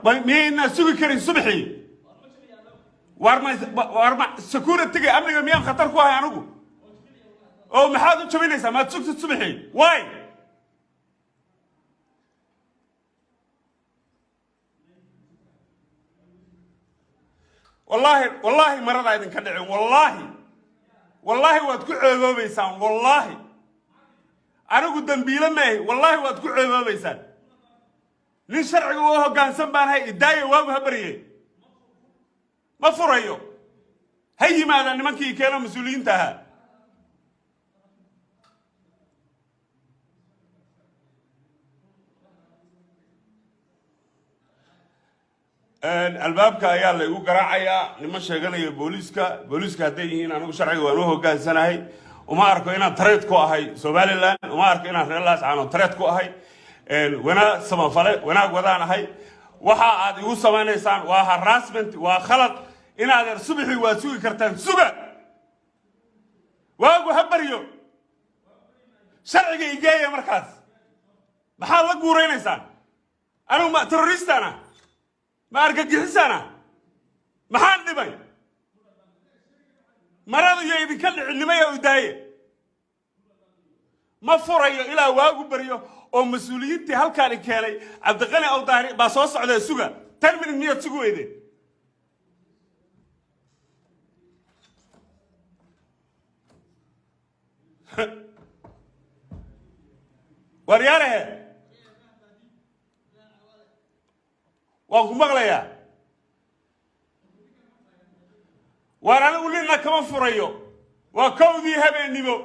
مين سوي كريم صبحي وارما سكورة تجي أمريكا مين خطر كوها يعنو أو محاضر شبينيسا ما تسوق الصبحي واي والله مرة عايزين كذا والله واتكو عيبة بيسان والله أنا قدام بيلا ماهي والله واتكو عيبة بيسان لين شرعي وهو كان سنبان هاي الداية وابها بريه ما فريو هي ماذا نمكي كانوا مسؤولين تها الباب كايا اللي يقول قراعيا لما شغلنا بوليسكا هدي هنا أنا شرعي وانوه كان سنة هاي وما أعرف إنا تريتكو هاي سوالي لان وما أعرف إنا رلاس عنو تريتكو هاي وانا سمافله وانا قدانا هاي waxa aad igu sameeynaysan waa harassment waa khalad inaad subaxii waa sugi kartaan suga waagu habariyo sharciga igeeya markaas maxaa la guureynaysan anu ma terroristana ma argagixisana maxaan dhibay maradu iyo idinka dhicinimay u daaye ma furayo ilaa waagu bariyo oo mas'uuliyiintii halkaan keenay Cabdiqani aw Daahir ba soo socday suga tan min miyad sugu weeyday waryaarahe waan ku maqlayaa warana ulina kama furayo waa kowdii habeenimo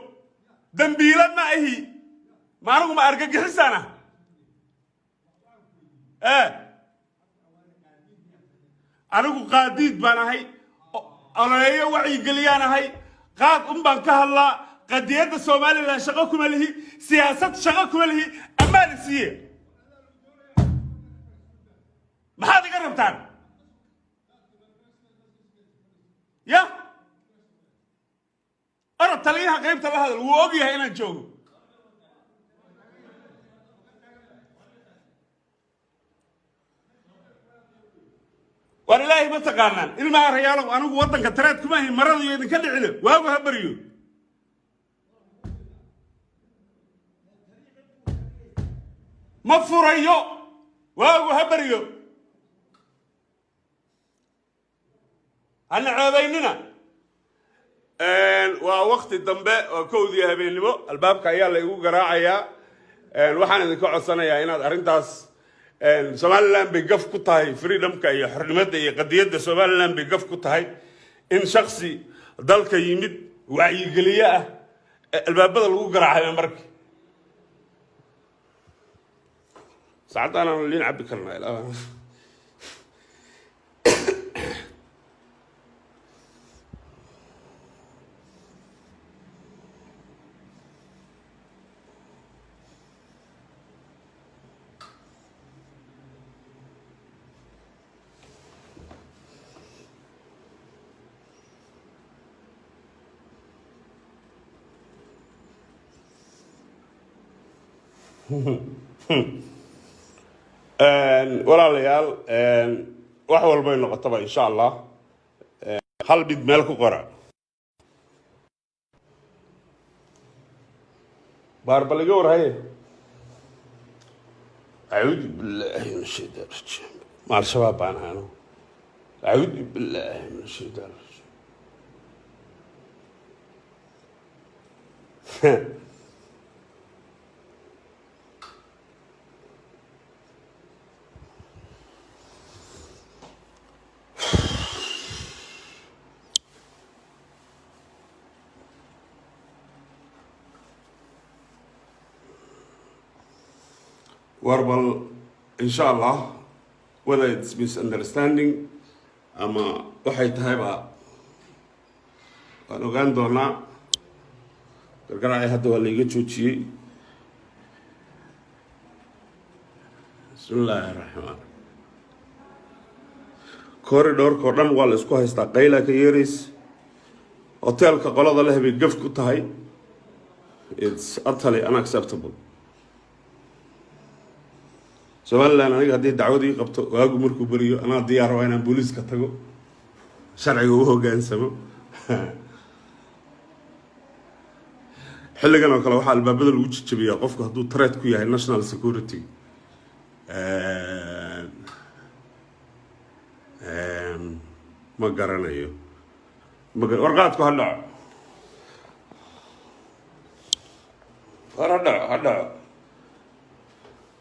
dambiila ma ahi مانو ما أرجع جحسنا أنا قاديد بنا هاي أنا هي وعي قليانا هاي قاد بنك هلا قدية الصومالي لا شغلكم اللي هي سياسة شغلكم اللي هي أمان السيء ما هذا قرب تان يا أنا تلاقيها غيب تلاها وأبيها هنا نشوفه والله ما تقارنان إلما ريالك أنا وطن كترات كمان هي مرض يدين كل علم وهو هبريو مفريو وهو هبريو أنا عابيننا ووقت الدنباء وكودي هبين لبو الباب كايا يقول قراعيا وحنا ذكر عصنا يا إنا أرنتاس Somaliland بيقف كتاي فريدم كاي حرمته قضية Somaliland بيقف كتاي إن شخصي ذلك يمد وعي قلية الباب بدل وقرع هاي مرك ساعات أنا اللي نعبي كلنا walaalyaal wax walba inoo qotaba insha Allah hal mid meel ku qora barbaliga warhaye a'uudu billahi minash shaytaanir rajiim maal shabaab baan aanu a'uudu billahi minash shaytaanir rajiim Verbal, inshallah, whether it's misunderstanding, ama waxay tahay ba waan ogaan doonaa gargaar ay hadda waa la iga joojiyay bismillahir rahmaan corridor ko dhan waa la isku haystaa qayla ka yeeris hotelka qolada leh bay gaf ku tahay it's utterly unacceptable somaliland aniga haddii dacwadii qabto waagu markuu beriyo anaa diyaar waa inaan booliiska tago sharciga u hoggaansamo xilligan oo kale waxaa albaabada lagu jajabiyaa qofku hadduu threat ku yahay national security ma garanayo warqaadku ha dhaco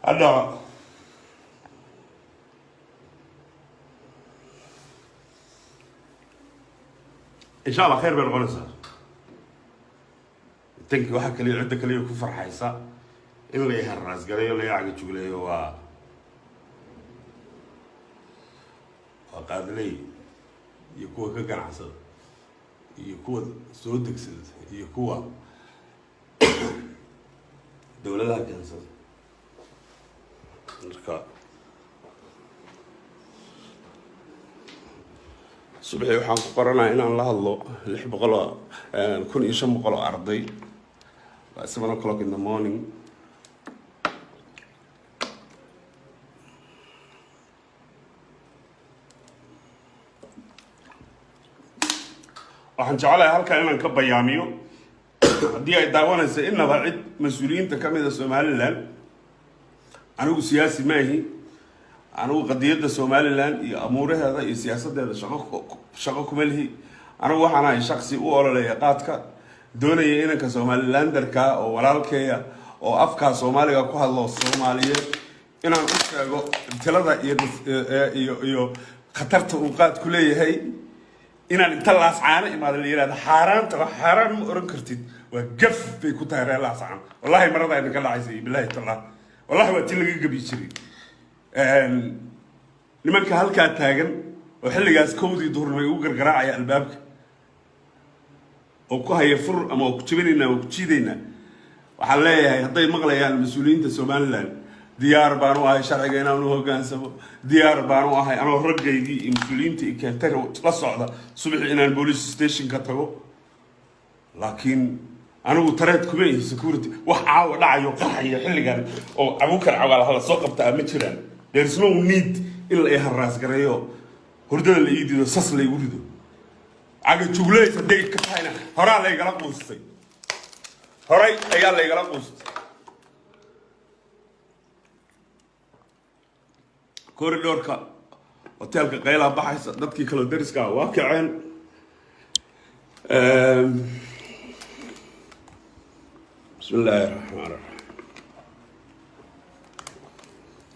ha dhaco إن شاء الله خير بالغنسة تنكي واحد كلي عدة كلي كفر حيسا إن اللي يهرس قال يلا يعقد شغله وقاد لي يكون كجنعسة يكون سودك سد يكون دولة لها جنسة نركا subaxii waxaan ku qoranayaa inaan la hadlo 1500 arday 7 o'clock in the morning waxaan jeclahay halkan inaan ka bayaamiyo haddii ay daawanayso inaba cid mas-uuliyiinta ka mid ah Somaliland anigu siyaasi maahi anigu qadiyadda Somaliland iyo amuuraheeda iyo siyaasadeeda shaqo kuma lihi anigu waxaan ahay shakhsi u ololeeya qaadka doonaya inanka Somalilanderka oo walaalkeeya oo afka Soomaaliga ku hadlo Soomaaliyeed inaan u sheego talada iyo khatarta uu qaad ku leeyahay inaan inta laascaana imaado la yiraahdo xaaraan ma oran kartid waa gaf bay ku tahay laascaan wallahi marada ay ka dhacaysay billahi taala wallahi waa tii laga gabi jiray nimanka halkaa taagan oo xilligaas kowdii duhurnimay ugu gargaraacaya albaabka oo ku haya fur ama ku jibinayna oo ku jiidayna waxaan leeyahay hadday maqlayaan mas-uuliyiinta Somaliland diyaar baan u ahay sharciga inaan u hoggaansamo diyaar baan u ahay anoo raggaydii iyo mas-uuliyiinta i keentay la socda subaxii inaan police station ka tago laakiin anigu tareed kuma ihi security wax caawa dhacayo qaxaya xilligan oo abuukar cawaal hala soo qabtaa ma jiraan there is no need in la iharaas gareeyo hurdada la iidido sas la igu rido aga juglaysa day ka tahayna horaa la igala quustay horay ayaa la igala quustay koridorka hotelka qaylaha baxaysa dadkii kala dariska waa kaceen بسم الله الرحمن الرحيم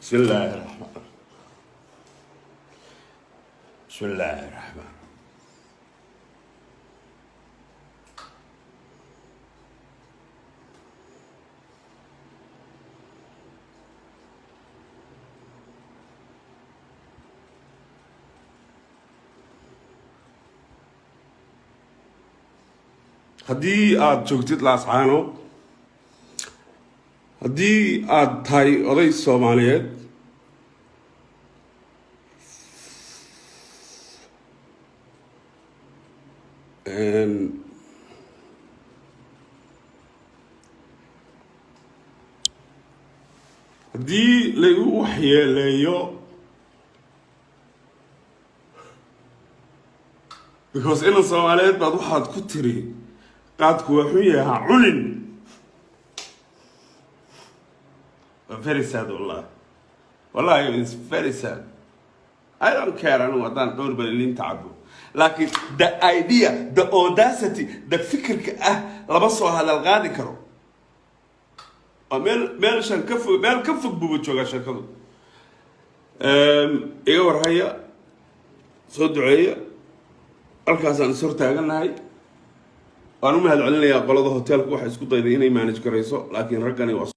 بسم الله الرحمن الرحيم بسم الله الرحمن haddii aad joogtid laascaano haddii aad tahay oday Soomaaliyeed haddii lagu waxyeeleeyo because ina Soomaaliyeed baad waxaad ku tiri qaadku wuxuu yahay cunin very sad والله it's very sad I don't care أنا ودان دور باللين تعبوا لكن the idea the audacity the فكر لبصوا هذا الغادي كرو مال شان كفوا بوجوجا شكله إيه ورهاية صدعية الكاسان صرت أقولنا هاي أنا ما هالعلني يا قلده هوتيل واحد يسكت إذا إني مانج كريسو لكن رجعني